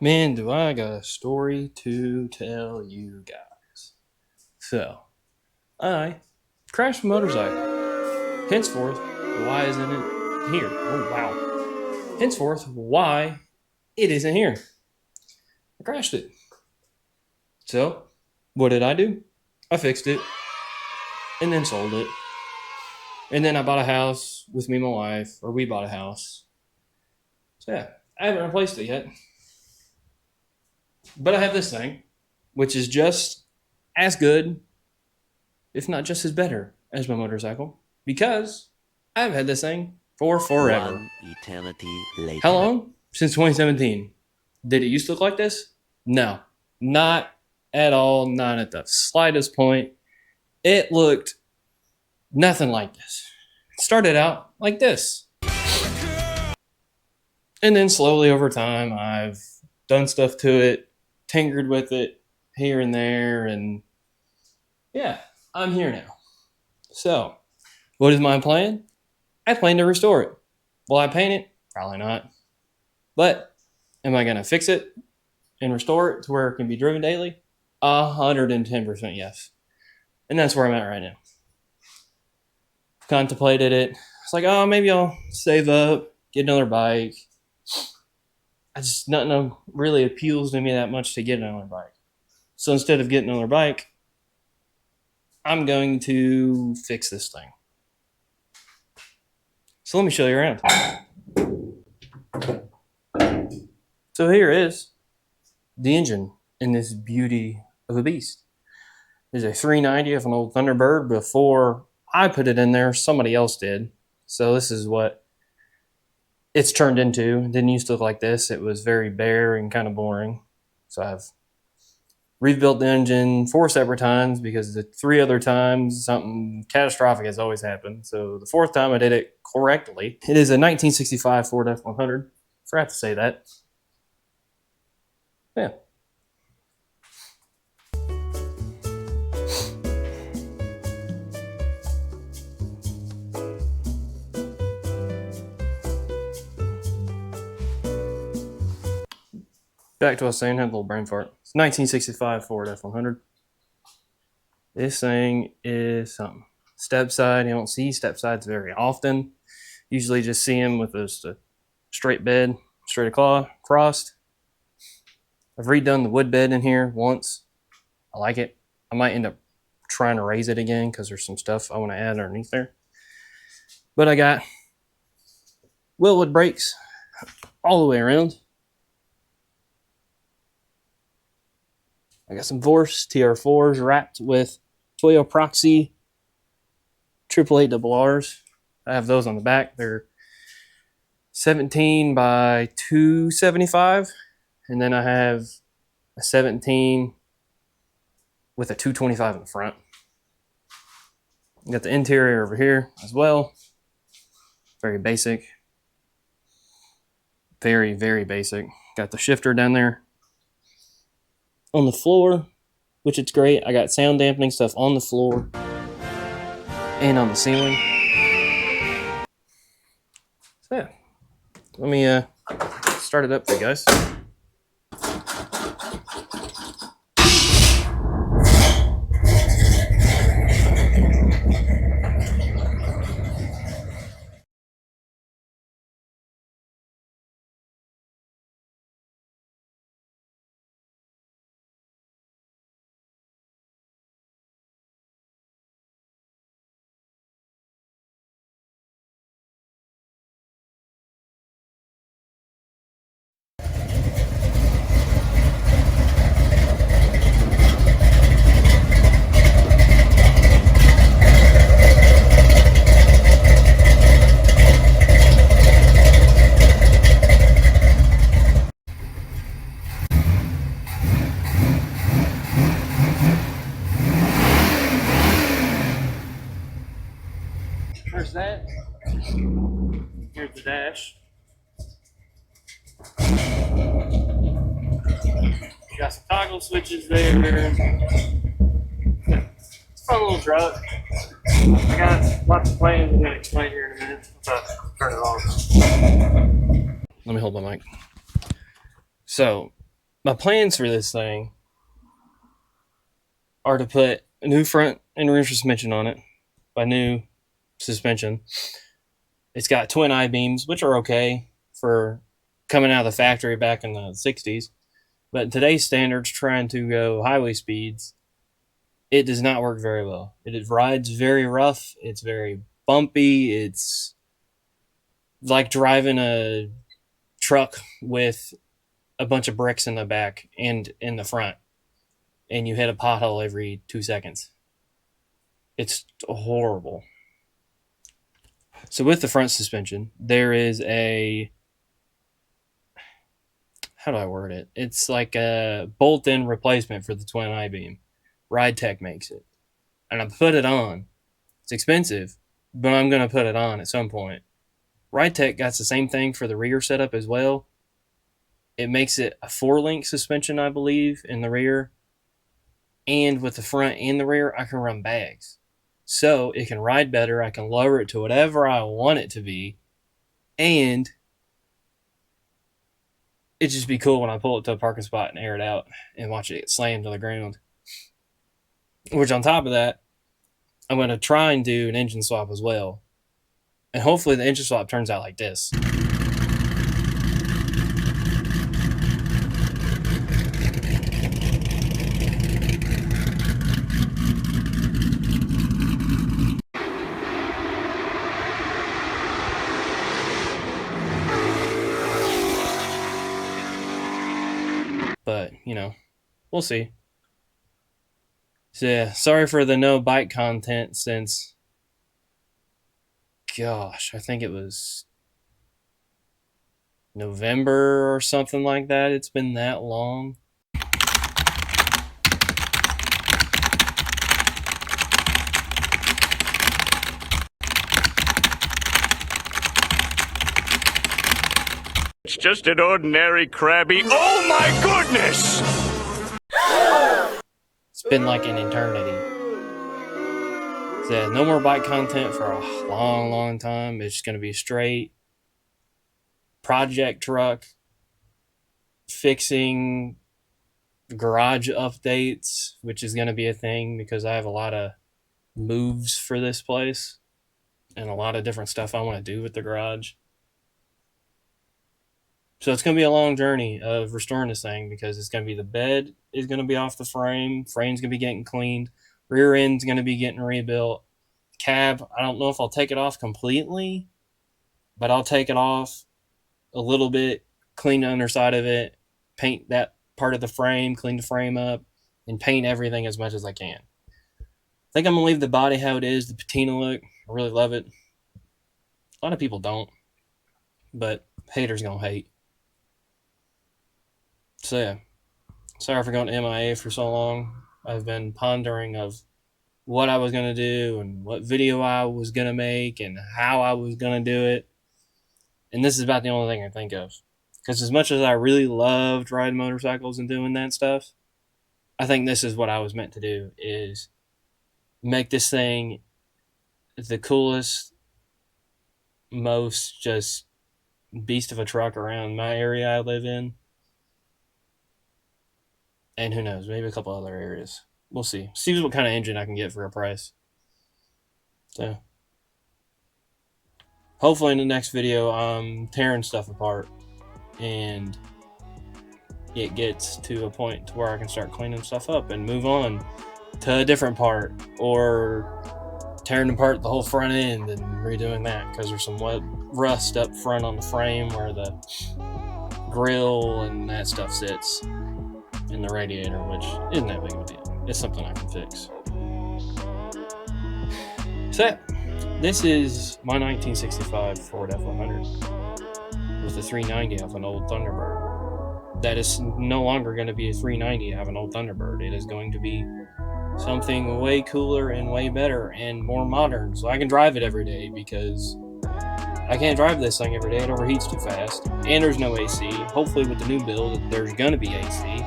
Man, do I got a story to tell you guys. So, I crashed a motorcycle. Henceforth, why isn't it here? Oh, wow. Henceforth, why it isn't here. I crashed it. So, what did I do? I fixed it and then sold it. And then I bought a house with me and my wife, or we bought a house. So, yeah, I haven't replaced it yet. But I have this thing, which is just as good, if not just as better, as my motorcycle, because I've had this thing for forever. One eternity later. How long? Since 2017. Did it used to look like this? No, not at all. Not at the slightest point. It looked nothing like this. It started out like this. And then slowly over time, I've done stuff to it, tinkered with it here and there, and yeah, I'm here now. So, what is my plan? I plan to restore it. Will I paint it? Probably not. But am I going to fix it and restore it to where it can be driven daily? 110% yes. And that's where I'm at right now. Contemplated it. It's like, oh, maybe I'll save up, get another bike. Nothing really appeals to me that much to get another bike. So instead of getting another bike, I'm going to fix this thing. So let me show you around. So here is the engine in this beauty of a beast. There's a 390 of an old Thunderbird. Before I put it in there, somebody else did. So this is what it's turned into. It didn't used to look like this. It was very bare and kind of boring. So I've rebuilt the engine 4 separate times because the 3 other times something catastrophic has always happened. So the 4th time I did it correctly. It is a 1965 Ford F100. Forgot to say that. Yeah. Back to what I was saying, had a little brain fart. It's 1965 Ford F100. This thing is something. Step side, you don't see step sides very often. Usually just see them with just a straight bed, straight across. I've redone the wood bed in here once. I like it. I might end up trying to raise it again because there's some stuff I want to add underneath there. But I got Wilwood brakes all the way around. I got some Vorse TR4s wrapped with Toyo Proxy 888RRs. I have those on the back. They're 17 by 275. And then I have a 17 with a 225 in the front. Got the interior over here as well. Very basic. Very, very basic. Got the shifter down there. On the floor, which it's great. I got sound dampening stuff on the floor and on the ceiling. So yeah, let me start it up for you guys. There's that. Here's the dash. You got some toggle switches there. It's a fun little truck. I got lots of plans I'm going to explain here in a minute. Turn it on. Let me hold my mic. So, My plans for this thing are to put a new front and rear suspension on it. By new suspension, it's got twin I-beams, which are okay for coming out of the factory back in the 60s. But in today's standards, trying to go highway speeds, it does not work very well. It rides very rough. It's very bumpy. It's like driving a truck with a bunch of bricks in the back and in the front, and you hit a pothole every 2 seconds. It's horrible. So with the front suspension, there is a, how do I word it? It's like a bolt-in replacement for the twin I-beam. Ride Tech makes it. And I put it on. It's expensive, but I'm going to put it on at some point. Ride Tech got the same thing for the rear setup as well. It makes it a 4-link suspension, I believe, in the rear. And with the front and the rear, I can run bags. So it can ride better. I can lower it to whatever I want it to be. And it'd just be cool when I pull it to a parking spot and air it out and watch it get slammed to the ground. Which on top of that, I'm going to try and do an engine swap as well. And hopefully the engine swap turns out like this. But, you know, we'll see. So, yeah, sorry for the no bike content since, gosh, I think it was November or something like that. It's been that long. It's just an ordinary crabby. Oh my goodness! It's been like an eternity. So, yeah, no more bike content for a long, long time. It's just going to be straight project truck fixing garage updates, which is going to be a thing because I have a lot of moves for this place and a lot of different stuff I want to do with the garage. So it's going to be a long journey of restoring this thing because it's going to be, the bed is going to be off the frame's going to be getting cleaned, rear end's going to be getting rebuilt, cab, I don't know if I'll take it off completely, but I'll take it off a little bit, clean the underside of it, paint that part of the frame, clean the frame up, and paint everything as much as I can. I think I'm going to leave the body how it is, the patina look. I really love it. A lot of people don't, but haters going to hate. So yeah, sorry for going MIA for so long. I've been pondering of what I was going to do and what video I was going to make and how I was going to do it. And this is about the only thing I think of. Because as much as I really loved riding motorcycles and doing that stuff, I think this is what I was meant to do, is make this thing the coolest, most just beast of a truck around my area I live in. And who knows, maybe a couple other areas. We'll see. See what kind of engine I can get for a price. So, hopefully in the next video, I'm tearing stuff apart and it gets to a point to where I can start cleaning stuff up and move on to a different part, or tearing apart the whole front end and redoing that because there's some rust up front on the frame where the grill and that stuff sits in the radiator, which isn't that big of a deal. It's something I can fix. So this is my 1965 Ford F100 with a 390 of an old Thunderbird. That is no longer going to be a 390 of an old Thunderbird. It is going to be something way cooler and way better and more modern, so I can drive it every day, because I can't drive this thing every day. It overheats too fast, and there's no AC. Hopefully with the new build there's going to be AC.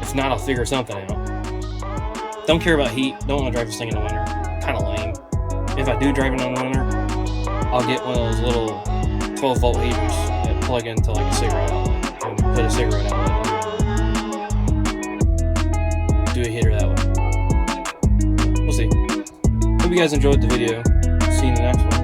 If not, I'll figure something out. Don't care about heat. Don't want to drive this thing in the winter. Kind of lame. If I do drive it in the winter, I'll get one of those little 12-volt heaters that plug into like a cigarette outlet and put a cigarette outlet in do a heater that way. We'll see. Hope you guys enjoyed the video. See you in the next one.